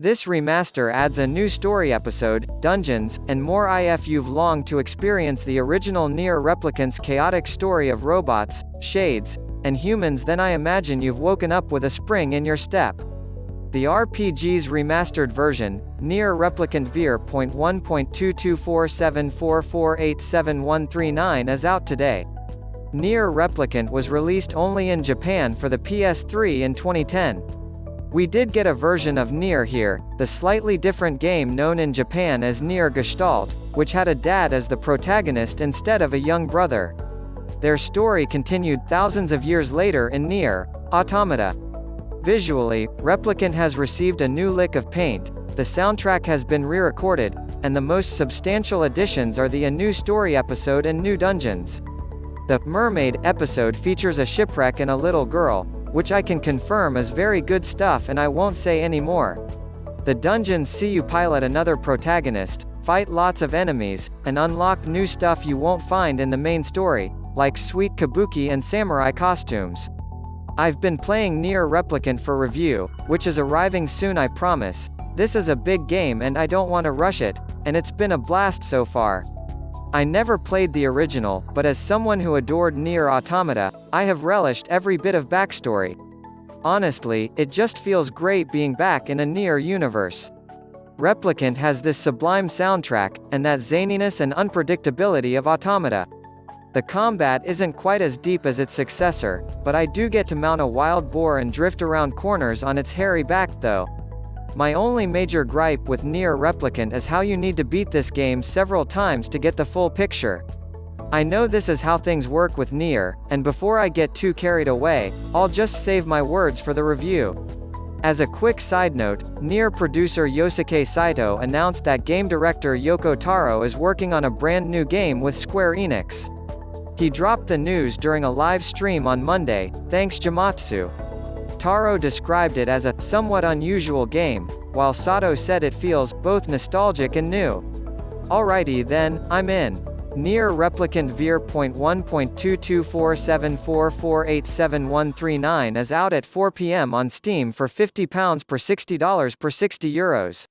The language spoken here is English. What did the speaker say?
This remaster adds a new story episode, dungeons, and more if you've longed to experience the original NieR Replicant's chaotic story of robots, shades, and humans, then I imagine you've woken up with a spring in your step. The RPG's remastered version, NieR Replicant Ver.1.22474487139 is out today. NieR Replicant was released only in Japan for the PS3 in 2010. We did get a version of NieR here, the slightly different game known in Japan as NieR Gestalt, which had a dad as the protagonist instead of a young brother. Their story continued thousands of years later in NieR Automata. Visually, Replicant has received a new lick of paint, the soundtrack has been re-recorded, and the most substantial additions are a new story episode and new dungeons. The Mermaid episode features a shipwreck and a little girl, which I can confirm is very good stuff and I won't say any more. The dungeons see you pilot another protagonist, fight lots of enemies, and unlock new stuff you won't find in the main story, like sweet Kabuki and Samurai costumes. I've been playing NieR Replicant for review, which is arriving soon, I promise. This is a big game and I don't want to rush it, and it's been a blast so far. I never played the original, but as someone who adored NieR Automata, I have relished every bit of backstory. Honestly, it just feels great being back in a NieR universe. Replicant has this sublime soundtrack, and that zaniness and unpredictability of Automata. The combat isn't quite as deep as its successor, but I do get to mount a wild boar and drift around corners on its hairy back though. My only major gripe with NieR Replicant is how you need to beat this game several times to get the full picture. I know this is how things work with NieR, and before I get too carried away, I'll just save my words for the review. As a quick side note, NieR producer Yosuke Saito announced that game director Yoko Taro is working on a brand new game with Square Enix. He dropped the news during a live stream on Monday, thanks Gematsu. Taro described it as a somewhat unusual game, while Sato said it feels both nostalgic and new. Alrighty then, I'm in. NieR Replicant Ver.1.22474487139 is out at 4 p.m. on Steam for £50 per $60 per €60.